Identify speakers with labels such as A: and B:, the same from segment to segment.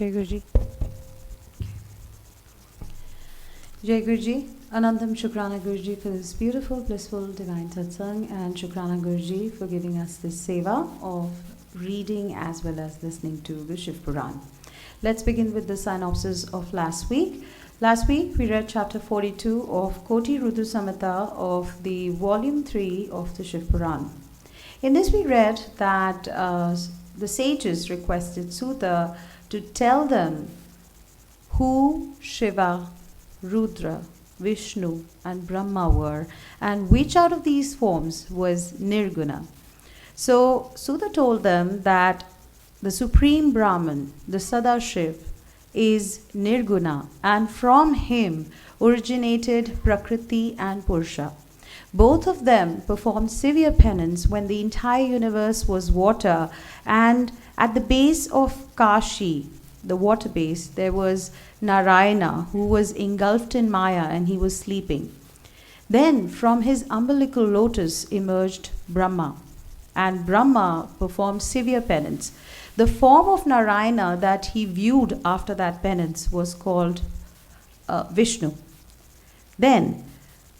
A: Jai Guruji. Jai Guruji. Anandam Shukrana Guruji for this beautiful, blissful, divine satsang, and Shukrana Guruji for giving us this seva of reading as well as listening to the Shivpuran. Let's begin with the synopsis of last week. Last week we read chapter 42 of KotiRudrasamhita of the volume 3 of the Shivpuran. In this we read that the sages requested Suta to tell them who Shiva, Rudra, Vishnu and Brahma were, and which out of these forms was Nirguna. So Suta told them that the Supreme Brahman, the Sadashiv, is Nirguna, and from him originated Prakriti and Purusha. Both of them performed severe penance when the entire universe was water, and at the base of Kashi, the water base, there was Narayana, who was engulfed in Maya and he was sleeping. Then from his umbilical lotus emerged Brahma, and Brahma performed severe penance. The form of Narayana that he viewed after that penance was called Vishnu. Then,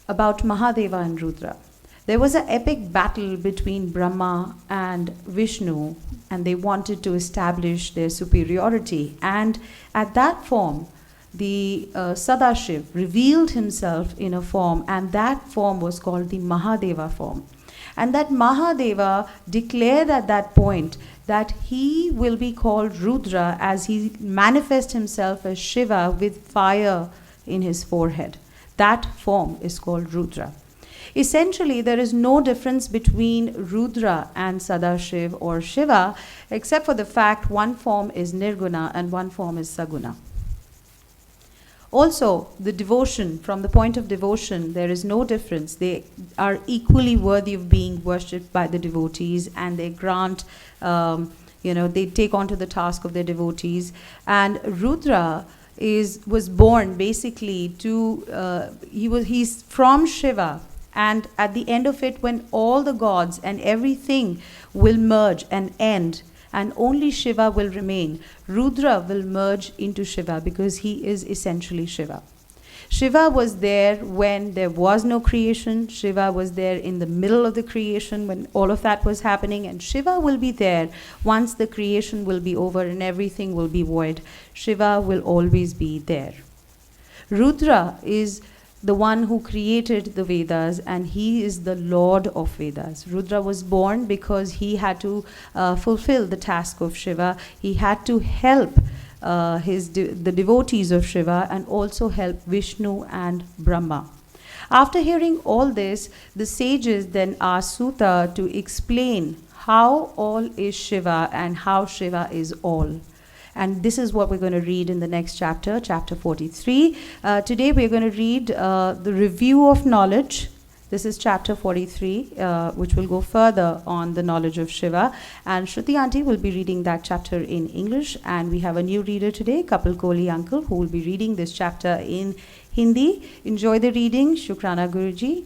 A: about Mahadeva and Rudra. There was an epic battle between Brahma and Vishnu, and they wanted to establish their superiority. And at that form, the Sadashiv revealed himself in a form, and that form was called the Mahadeva form. And that Mahadeva declared at that point that he will be called Rudra as he manifests himself as Shiva with fire in his forehead. That form is called Rudra. Essentially, there is no difference between Rudra and Sadashiv or Shiva, except for the fact one form is Nirguna and one form is Saguna. Also, the devotion, from the point of devotion, there is no difference. They are equally worthy of being worshipped by the devotees, and they grant, they take on to the task of their devotees. And Rudra was born basically to, he's from Shiva. And at the end of it, when all the gods and everything will merge and end, and only Shiva will remain, Rudra will merge into Shiva because he is essentially Shiva. Shiva was there when there was no creation. Shiva was there in the middle of the creation when all of that was happening. And Shiva will be there once the creation will be over and everything will be void. Shiva will always be there. Rudra is the one who created the Vedas, and he is the Lord of Vedas. Rudra was born because he had to fulfill the task of Shiva. He had to help the devotees of Shiva and also help Vishnu and Brahma. After hearing all this, the sages then asked Suta to explain how all is Shiva and how Shiva is all. And this is what we're going to read in the next chapter, chapter 43. Today we're going to read the review of knowledge. This is chapter 43, which will go further on the knowledge of Shiva. And Shruti Auntie will be reading that chapter in English. And we have a new reader today, Kapil Kohli Uncle, who will be reading this chapter in Hindi. Enjoy the reading. Shukrana Guruji.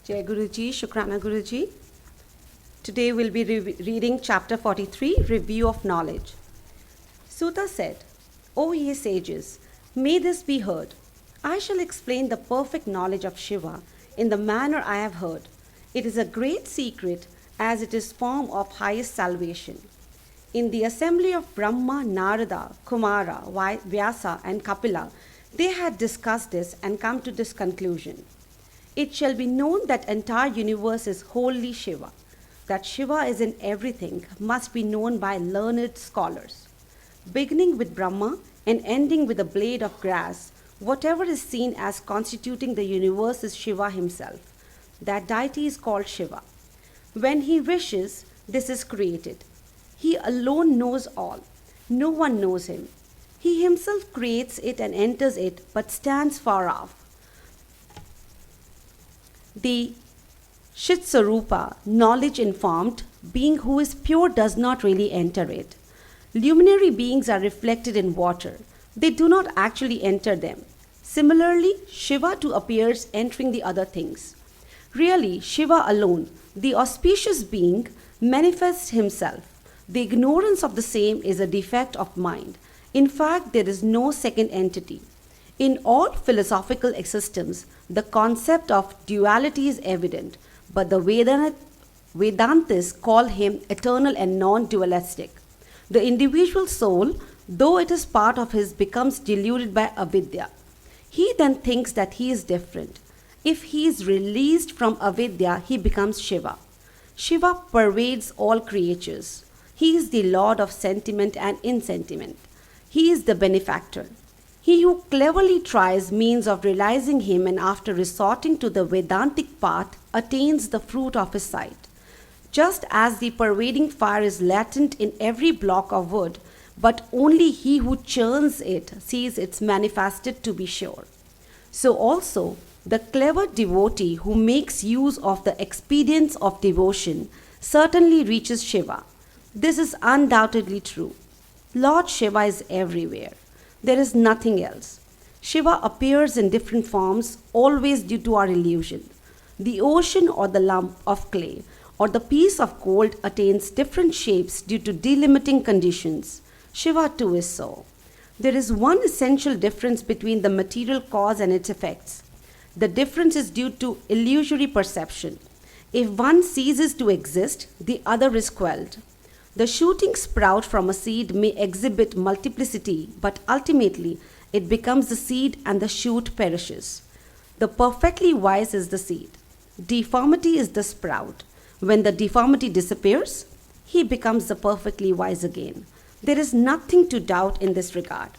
B: Jai Guruji, Shukrana Guruji. Today we'll be reading chapter 43, Review of Knowledge. Suta said, O ye sages, may this be heard. I shall explain the perfect knowledge of Shiva in the manner I have heard. It is a great secret, as it is form of highest salvation. In the assembly of Brahma, Narada, Kumara, Vyasa and Kapila, they had discussed this and come to this conclusion. It shall be known that entire universe is wholly Shiva. That Shiva is in everything must be known by learned scholars. Beginning with Brahma and ending with a blade of grass, whatever is seen as constituting the universe is Shiva himself. That deity is called Shiva. When he wishes, this is created. He alone knows all. No one knows him. He himself creates it and enters it, but stands far off. The Shitsarupa, knowledge informed, being who is pure does not really enter it. Luminary beings are reflected in water. They do not actually enter them. Similarly, Shiva too appears entering the other things. Really, Shiva alone, the auspicious being, manifests himself. The ignorance of the same is a defect of mind. In fact, there is no second entity. In all philosophical systems, the concept of duality is evident, but the Vedantists call him eternal and non-dualistic. The individual soul, though it is part of his, becomes deluded by avidya. He then thinks that he is different. If he is released from avidya, he becomes Shiva. Shiva pervades all creatures. He is the lord of sentiment and insentiment. He is the benefactor. He who cleverly tries means of realizing him and after resorting to the Vedantic path attains the fruit of his sight. Just as the pervading fire is latent in every block of wood, but only he who churns it sees it manifested to be sure. So also, the clever devotee who makes use of the expedients of devotion certainly reaches Shiva. This is undoubtedly true. Lord Shiva is everywhere. There is nothing else. Shiva appears in different forms, always due to our illusion. The ocean or the lump of clay or the piece of gold attains different shapes due to delimiting conditions. Shiva too is so. There is one essential difference between the material cause and its effects. The difference is due to illusory perception. If one ceases to exist, the other is quelled. The shooting sprout from a seed may exhibit multiplicity, but ultimately it becomes the seed and the shoot perishes. The perfectly wise is the seed. Deformity is the sprout. When the deformity disappears, he becomes the perfectly wise again. There is nothing to doubt in this regard.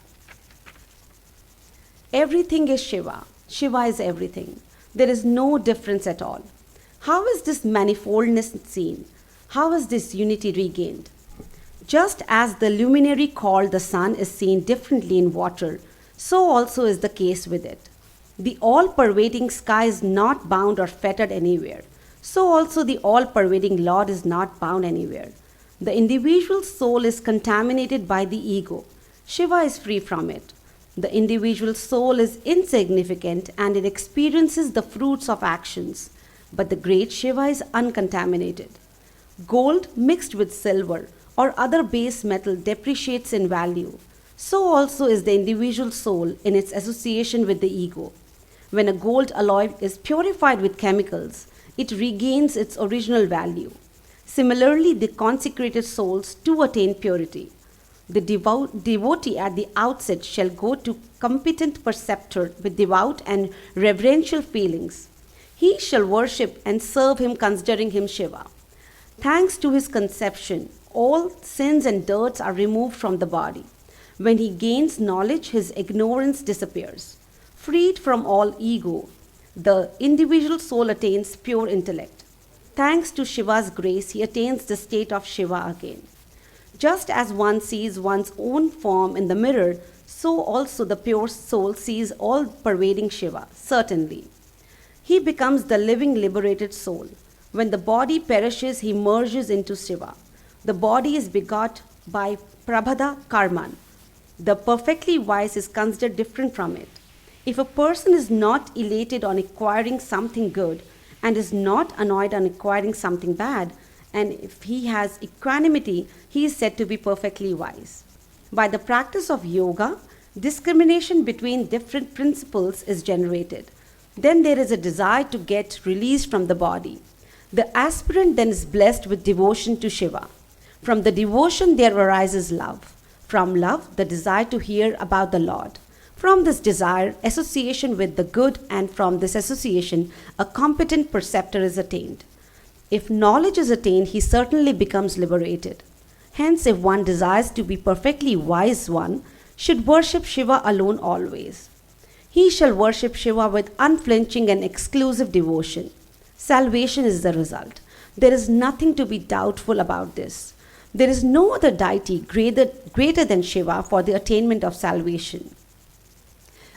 B: Everything is Shiva. Shiva is everything. There is no difference at all. How is this manifoldness seen? How is this unity regained? Just as the luminary called the sun is seen differently in water, so also is the case with it. The all-pervading sky is not bound or fettered anywhere. So also the all-pervading Lord is not bound anywhere. The individual soul is contaminated by the ego. Shiva is free from it. The individual soul is insignificant and it experiences the fruits of actions. But the great Shiva is uncontaminated. Gold mixed with silver or other base metal depreciates in value. So also is the individual soul in its association with the ego. When a gold alloy is purified with chemicals, it regains its original value. Similarly, the consecrated souls too attain purity. The devotee at the outset shall go to competent preceptor with devout and reverential feelings. He shall worship and serve him considering him Shiva. Thanks to his conception, all sins and dirts are removed from the body. When he gains knowledge, his ignorance disappears. Freed from all ego, the individual soul attains pure intellect. Thanks to Shiva's grace, he attains the state of Shiva again. Just as one sees one's own form in the mirror, so also the pure soul sees all-pervading Shiva, certainly. He becomes the living liberated soul. When the body perishes, he merges into Shiva. The body is begot by Prabhada Karman. The perfectly wise is considered different from it. If a person is not elated on acquiring something good and is not annoyed on acquiring something bad, and if he has equanimity, he is said to be perfectly wise. By the practice of yoga, discrimination between different principles is generated. Then there is a desire to get released from the body. The aspirant then is blessed with devotion to Shiva. From the devotion there arises love. From love, the desire to hear about the Lord. From this desire, association with the good, and from this association, a competent preceptor is attained. If knowledge is attained, he certainly becomes liberated. Hence, if one desires to be perfectly wise, one should worship Shiva alone always. He shall worship Shiva with unflinching and exclusive devotion. Salvation is the result. There is nothing to be doubtful about this. There is no other deity greater than Shiva for the attainment of salvation.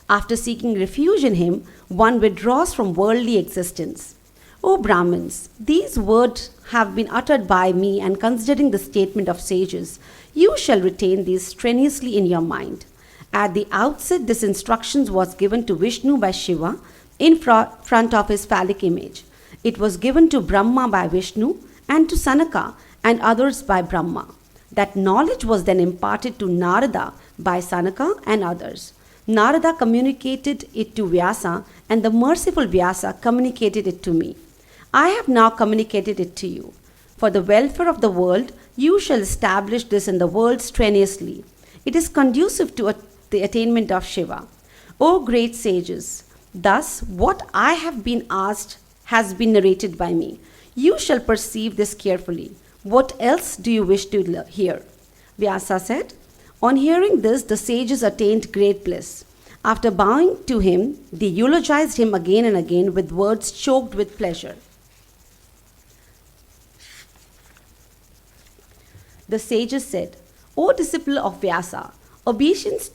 B: After seeking refuge in him, one withdraws from worldly existence. O Brahmins, these words have been uttered by me, and considering the statement of sages, you shall retain these strenuously in your mind. At the outset, this instruction was given to Vishnu by Shiva in front of his phallic image. It was given to Brahma by Vishnu and to Sanaka and others by Brahma. That knowledge was then imparted to Narada by Sanaka and others. Narada communicated it to Vyasa, and the merciful Vyasa communicated it to me. I have now communicated it to you. For the welfare of the world, you shall establish this in the world strenuously. It is conducive to the attainment of Shiva. O great sages, thus what I have been asked has been narrated by me. You shall perceive this carefully. What else do you wish to hear? Vyasa said, on hearing this, the sages attained great bliss. After bowing to him, they eulogized him again and again with words choked with pleasure. The sages said, O disciple of Vyasa, obeisance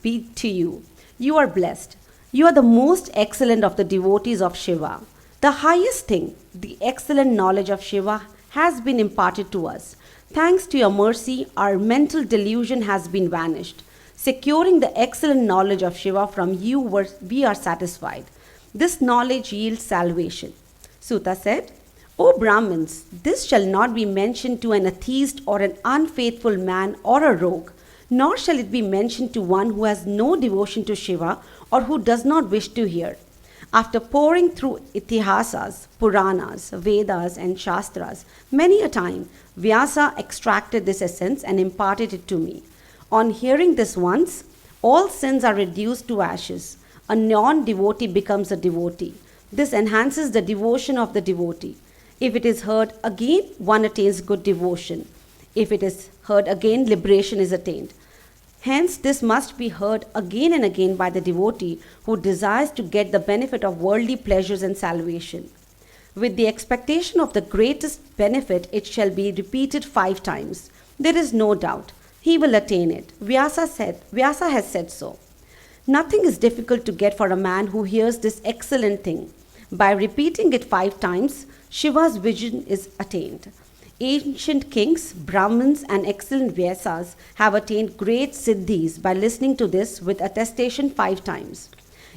B: be to you. You are blessed. You are the most excellent of the devotees of Shiva. The highest thing, the excellent knowledge of Shiva, has been imparted to us. Thanks to your mercy, our mental delusion has been vanished. Securing the excellent knowledge of Shiva from you, we are satisfied. This knowledge yields salvation. Suta said, O Brahmins, this shall not be mentioned to an atheist or an unfaithful man or a rogue, nor shall it be mentioned to one who has no devotion to Shiva or who does not wish to hear. After poring through Itihasas, Puranas, Vedas and Shastras many a time, Vyasa extracted this essence and imparted it to me. On hearing this once, all sins are reduced to ashes. A non-devotee becomes a devotee. This enhances the devotion of the devotee. If it is heard again, one attains good devotion. If it is heard again, liberation is attained. Hence, this must be heard again and again by the devotee who desires to get the benefit of worldly pleasures and salvation. With the expectation of the greatest benefit, it shall be repeated 5 times. There is no doubt. He will attain it. Vyasa has said so. Nothing is difficult to get for a man who hears this excellent thing. By repeating it 5 times, Shiva's vision is attained. Ancient kings, Brahmins, and excellent Vyasas have attained great siddhis by listening to this with attestation 5 times.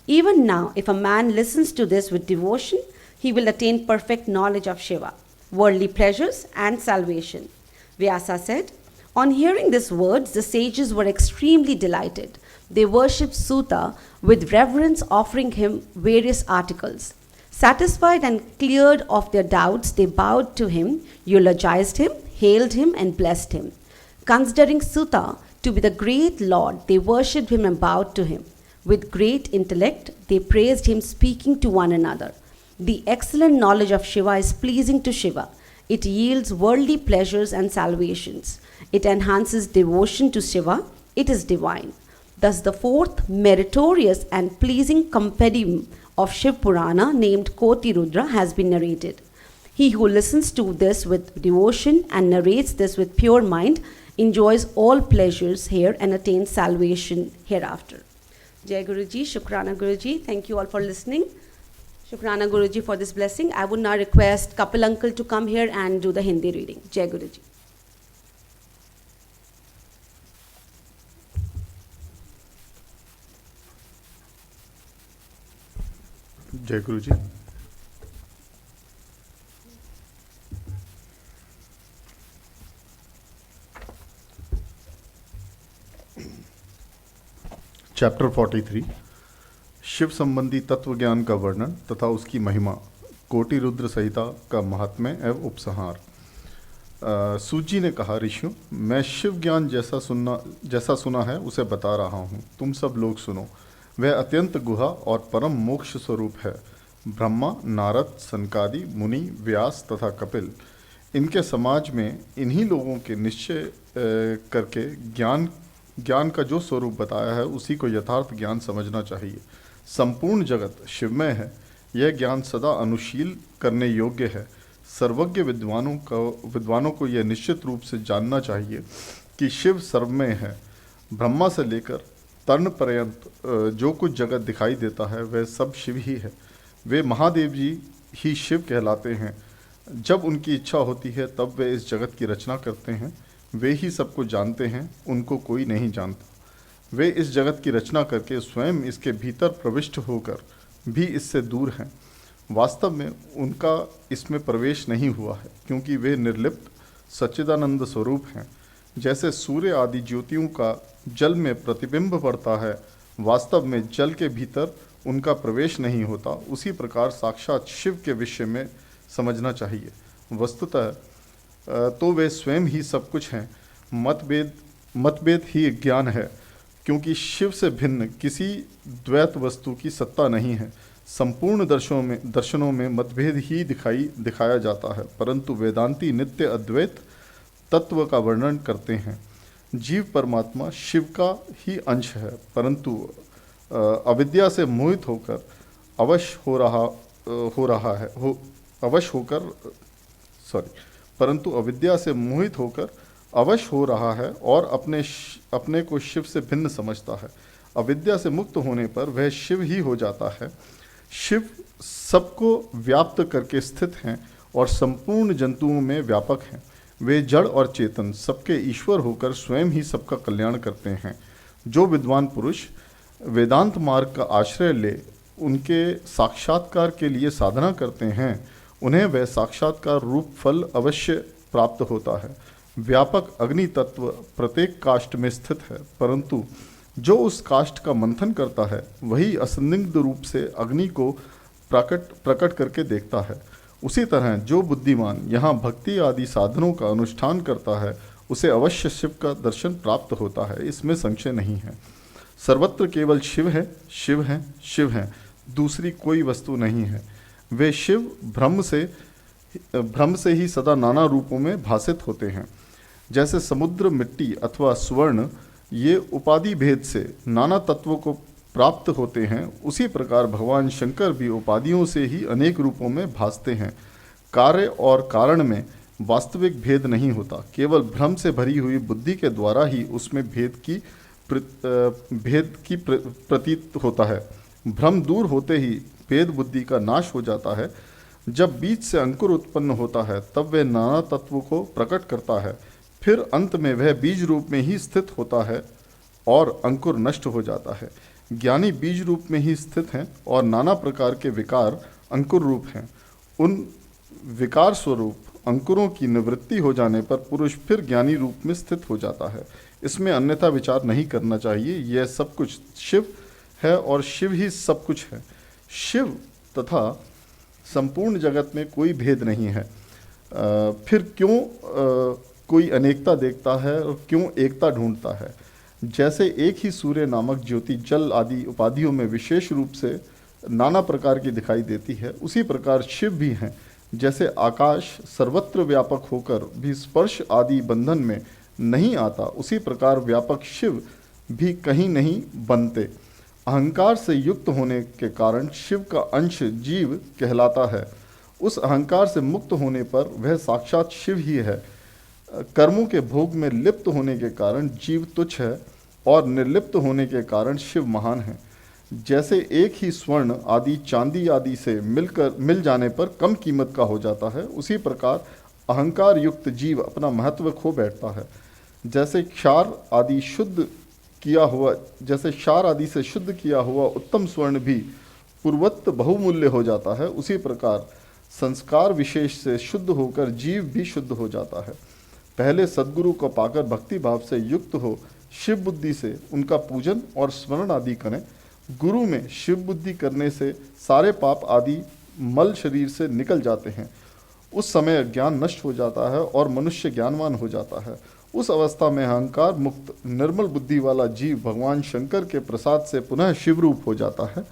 B: Even now, if a man listens to this with devotion, he will attain perfect knowledge of Shiva, worldly pleasures, and salvation. Vyasa said, on hearing these words, the sages were extremely delighted. They worshipped Suta with reverence, offering him various articles. Satisfied and cleared of their doubts, they bowed to him, eulogized him, hailed him, and blessed him. Considering Suta to be the great Lord, they worshipped him and bowed to him. With great intellect, they praised him, speaking to one another. The excellent knowledge of Shiva is pleasing to Shiva. It yields worldly pleasures and salvations. It enhances devotion to Shiva. It is divine. Thus, the 4th meritorious and pleasing compendium of Shivpurana named KotiRudra has been narrated. He who listens to this with devotion and narrates this with pure mind enjoys all pleasures here and attains salvation hereafter. Jai Guruji, Shukrana Guruji. Thank you all for listening. Shukrana Guruji for this blessing. I would now request Kapil Uncle to come here and do the Hindi reading. Jai Guruji.
C: जय गुरु जी। Chapter 43 Shiv संबंधी तत्व ज्ञान का वर्णन तथा उसकी महिमा, कोटि रुद्र संहिता का महात्म्य एवं उपसंहार। सूजी ने कहा, ऋषियों, मैं शिव ज्ञान जैसा सुना है उसे बता रहा हूँ, तुम सब लोग सुनो। वह अत्यंत गुहा और परम मोक्ष स्वरूप है। ब्रह्मा, नारद, सनकादि, मुनि, व्यास तथा कपिल, इनके समाज में इन्हीं लोगों के निश्चय करके ज्ञान का जो स्वरूप बताया है उसी को यथार्थ ज्ञान समझना चाहिए। संपूर्ण जगत शिवमय है। यह ज्ञान सदा अनुशील करने योग्य है। सर्वज्ञ विद्वानों को यह निश्चित रूप से जानना चाहिए कि शिव सर्वमय है। ब्रह्मा से लेकर तर्ण पर्यंत जो कुछ जगत दिखाई देता है वह सब शिव ही है। वे महादेव जी ही शिव कहलाते हैं। जब उनकी इच्छा होती है तब वे इस जगत की रचना करते हैं। वे ही सबको जानते हैं, उनको कोई नहीं जानता। वे इस जगत की रचना करके स्वयं इसके भीतर प्रविष्ट होकर भी इससे दूर हैं। वास्तव में उनका इसमें प्रवेश नहीं हुआ है, क्योंकि वे निर्लिप्त सच्चिदानंद स्वरूप हैं। जैसे सूर्य आदि ज्योतियों का जल में प्रतिबिंब पड़ता है, वास्तव में जल के भीतर उनका प्रवेश नहीं होता, उसी प्रकार साक्षात शिव के विषय में समझना चाहिए। वस्तुतः तो वे स्वयं ही सब कुछ हैं। मतभेद ही ज्ञान है, क्योंकि शिव से भिन्न किसी द्वैत वस्तु की सत्ता नहीं है। संपूर्ण दर्शनों में मतभेद ही दिखाया जाता है, परंतु वेदांती नित्य अद्वैत तत्व का वर्णन करते हैं। जीव परमात्मा शिव का ही अंश है, परंतु अविद्या से मोहित होकर अवश्य हो रहा है और अपने को शिव से भिन्न समझता है। अविद्या से मुक्त होने पर वह शिव ही हो जाता है। शिव सबको व्याप्त करके स्थित हैं और संपूर्ण जंतुओं में व्यापक हैं। वे जड़ और चेतन सबके ईश्वर होकर स्वयं ही सबका कल्याण करते हैं। जो विद्वान पुरुष वेदांत मार्ग का आश्रय ले उनके साक्षात्कार के लिए साधना करते हैं, उन्हें वह साक्षात्कार रूप फल अवश्य प्राप्त होता है। व्यापक अग्नि तत्व प्रत्येक काष्ठ में स्थित है, परंतु जो उस काष्ठ का मंथन करता है वही असंदिग्ध रूप से अग्नि को प्रकट करके देखता है। उसी तरह जो बुद्धिमान यहाँ भक्ति आदि साधनों का अनुष्ठान करता है, उसे अवश्य शिव का दर्शन प्राप्त होता है, इसमें संशय नहीं है। सर्वत्र केवल शिव है, शिव है, शिव है, दूसरी कोई वस्तु नहीं है। वे शिव भ्रम से ही सदा नाना रूपों में भासित होते हैं। जैसे समुद्र, मिट्टी अथवा स्वर्ण ये उपाधि भेद से नाना तत्वों को प्राप्त होते हैं, उसी प्रकार भगवान शंकर भी उपाधियों से ही अनेक रूपों में भासते हैं। कार्य और कारण में वास्तविक भेद नहीं होता, केवल भ्रम से भरी हुई बुद्धि के द्वारा ही उसमें भेद की प्रतीत होता है। भ्रम दूर होते ही भेद बुद्धि का नाश हो जाता है। जब बीज से अंकुर उत्पन्न होता है, तब वह नाना तत्वों को प्रकट करता है, फिर अंत में वह बीज रूप में ही स्थित होता है और अंकुर नष्ट हो जाता है। ज्ञानी बीज रूप में ही स्थित हैं और नाना प्रकार के विकार अंकुर रूप हैं। उन विकार स्वरूप अंकुरों की निवृत्ति हो जाने पर पुरुष फिर ज्ञानी रूप में स्थित हो जाता है। इसमें अन्यथा विचार नहीं करना चाहिए। यह सब कुछ शिव है और शिव ही सब कुछ है। शिव तथा संपूर्ण जगत में कोई भेद नहीं है। फिर क्यों कोई अनेकता देखता है और क्यों एकता ढूंढता है? जैसे एक ही सूर्य नामक ज्योति जल आदि उपाधियों में विशेष रूप से नाना प्रकार की दिखाई देती है, उसी प्रकार शिव भी हैं। जैसे आकाश सर्वत्र व्यापक होकर भी स्पर्श आदि बंधन में नहीं आता, उसी प्रकार व्यापक शिव भी कहीं नहीं बनते। अहंकार से युक्त होने के कारण शिव का अंश जीव कहलाता है। उस अहंकार से मुक्त होने पर वह साक्षात शिव ही है। कर्मों के भोग में लिप्त होने के कारण जीव तुच्छ है और निर्लिप्त होने के कारण शिव महान है। जैसे एक ही स्वर्ण आदि चांदी आदि से मिल जाने पर कम कीमत का हो जाता है, उसी प्रकार अहंकार युक्त जीव अपना महत्व खो बैठता है। जैसे क्षार आदि से शुद्ध किया हुआ उत्तम स्वर्ण भी पूर्वत बहुमूल्य हो जाता है, उसी प्रकार संस्कार विशेष से शुद्ध होकर जीव भी शुद्ध हो जाता है। पहले सद्गुरु को पाकर भक्ति भाव से युक्त हो शिव बुद्धि से उनका पूजन और स्मरण आदि करें। गुरु में शिव बुद्धि करने से सारे पाप आदि मल शरीर से निकल जाते हैं। उस समय ज्ञान नष्ट हो जाता है और मनुष्य ज्ञानवान हो जाता है। उस अवस्था में अहंकार मुक्त निर्मल बुद्धि वाला जीव भगवान शंकर के प्रसाद से पुनः शिव रूप हो जाता है।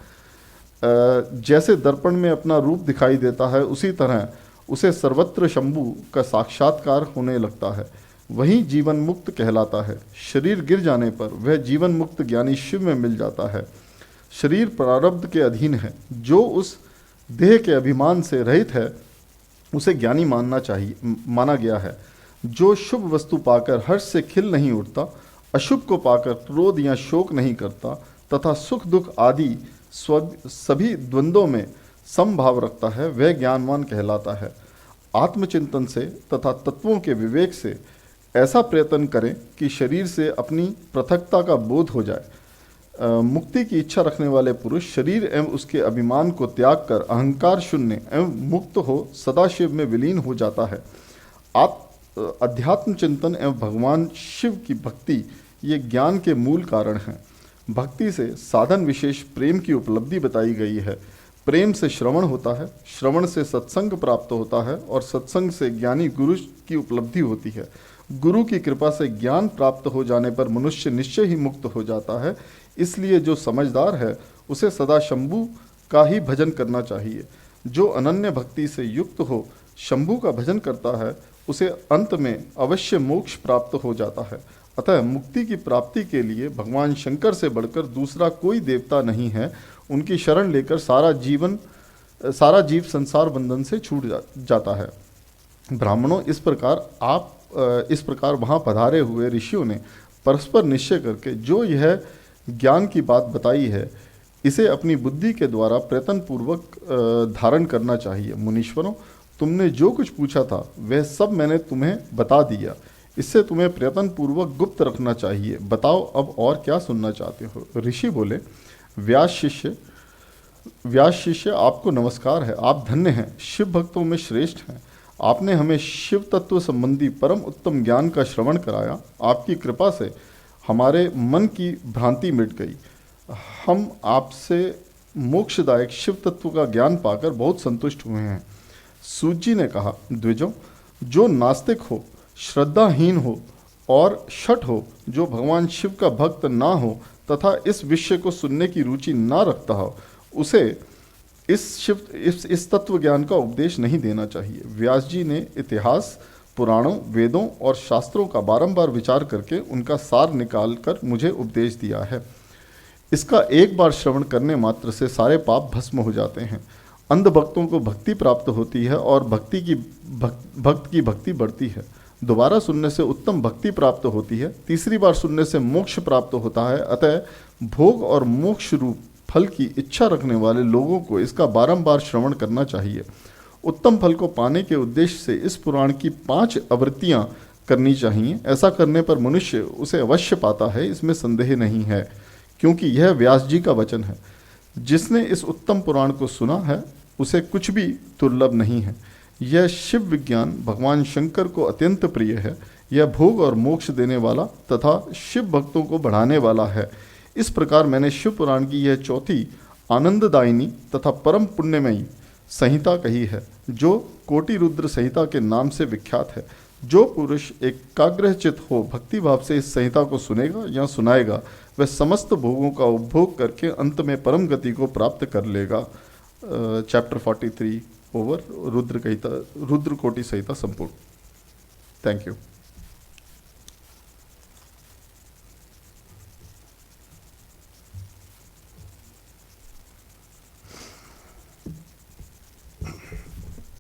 C: जैसे दर्पण में अपना रूप दिखाई देता है, उसी तरह उसे सर्वत्र शंभु का साक्षात्कार होने लगता है। वही जीवन मुक्त कहलाता है। शरीर गिर जाने पर वह जीवन मुक्त ज्ञानी शिव में मिल जाता है। शरीर प्रारब्ध के अधीन है। जो उस देह के अभिमान से रहित है, उसे ज्ञानी माना गया है। जो शुभ वस्तु पाकर हर्ष से खिल नहीं उठता, अशुभ को पाकर क्रोध या शोक नहीं करता तथा सुख दुख आदि सभी द्वंद्वों में समभाव रखता है, वह ज्ञानवान कहलाता है। आत्मचिंतन से तथा तत्वों के विवेक से ऐसा प्रयत्न करें कि शरीर से अपनी पृथकता का बोध हो जाए। मुक्ति की इच्छा रखने वाले पुरुष शरीर एवं उसके अभिमान को त्याग कर अहंकार शून्य एवं मुक्त हो सदाशिव में विलीन हो जाता है। अध्यात्म चिंतन एवं भगवान शिव की भक्ति ये ज्ञान के मूल कारण हैं। भक्ति से साधन विशेष प्रेम की उपलब्धि बताई गई है। प्रेम से श्रवण होता है, श्रवण से सत्संग प्राप्त होता है और सत्संग से ज्ञानी गुरु की उपलब्धि होती है। गुरु की कृपा से ज्ञान प्राप्त हो जाने पर मनुष्य निश्चय ही मुक्त हो जाता है। इसलिए जो समझदार है उसे सदा शंभु का ही भजन करना चाहिए। जो अनन्य भक्ति से युक्त हो शंभु का भजन करता है उसे अंत में अवश्य मोक्ष प्राप्त हो जाता है। अतः मुक्ति की प्राप्ति के लिए भगवान शंकर से बढ़कर दूसरा कोई देवता नहीं है। उनकी शरण लेकर सारा जीव संसार बंधन से छूट जाता है। ब्राह्मणों, इस प्रकार वहाँ पधारे हुए ऋषियों ने परस्पर निश्चय करके जो यह ज्ञान की बात बताई है इसे अपनी बुद्धि के द्वारा प्रयत्नपूर्वक धारण करना चाहिए। मुनीश्वरों, तुमने जो कुछ पूछा था वह सब मैंने तुम्हें बता दिया। इससे तुम्हें प्रयत्नपूर्वक गुप्त रखना चाहिए। बताओ अब और क्या सुनना चाहते हो। ऋषि बोले, व्यास शिष्य आपको नमस्कार है। आप धन्य हैं, शिव भक्तों में श्रेष्ठ हैं। आपने हमें शिव तत्व संबंधी परम उत्तम ज्ञान का श्रवण कराया। आपकी कृपा से हमारे मन की भ्रांति मिट गई। हम आपसे मोक्षदायक शिव तत्व का ज्ञान पाकर बहुत संतुष्ट हुए हैं। सूत जी ने कहा, द्विजों, जो नास्तिक हो, श्रद्धाहीन हो और शठ हो, जो भगवान शिव का भक्त ना हो तथा इस विषय को सुनने की रुचि ना रखता हो, उसे इस तत्व ज्ञान का उपदेश नहीं देना चाहिए। व्यास जी ने इतिहास, पुराणों, वेदों और शास्त्रों का बारंबार विचार करके उनका सार निकाल कर मुझे उपदेश दिया है। इसका एक बार श्रवण करने मात्र से सारे पाप भस्म हो जाते हैं। अंध भक्तों को भक्ति प्राप्त होती है और भक्त की भक्ति बढ़ती है। दोबारा सुनने से उत्तम भक्ति प्राप्त होती है। तीसरी बार सुनने से मोक्ष प्राप्त होता है। अतः भोग और मोक्ष रूप फल की इच्छा रखने वाले लोगों को इसका बारंबार श्रवण करना चाहिए। उत्तम फल को पाने के उद्देश्य से इस पुराण की 5 आवृत्तियाँ करनी चाहिए। ऐसा करने पर मनुष्य उसे अवश्य पाता है, इसमें संदेह नहीं है, क्योंकि यह व्यास जी का वचन है। जिसने इस उत्तम पुराण को सुना है उसे कुछ भी दुर्लभ नहीं है। यह शिव विज्ञान भगवान शंकर को अत्यंत प्रिय है। यह भोग और मोक्ष देने वाला तथा शिव भक्तों को बढ़ाने वाला है। इस प्रकार मैंने शिव पुराण की यह चौथी आनंददायिनी तथा परम पुण्यमयी संहिता कही है, जो कोटि रुद्र संहिता के नाम से विख्यात है। जो पुरुष एकाग्रचित हो भक्ति भाव से इस संहिता को सुनेगा या सुनाएगा, वह समस्त भोगों का उपभोग करके अंत में परम गति को प्राप्त कर लेगा। चैप्टर 43 ओवर, रुद्र कोटि संहिता संपूर्ण। Thank you.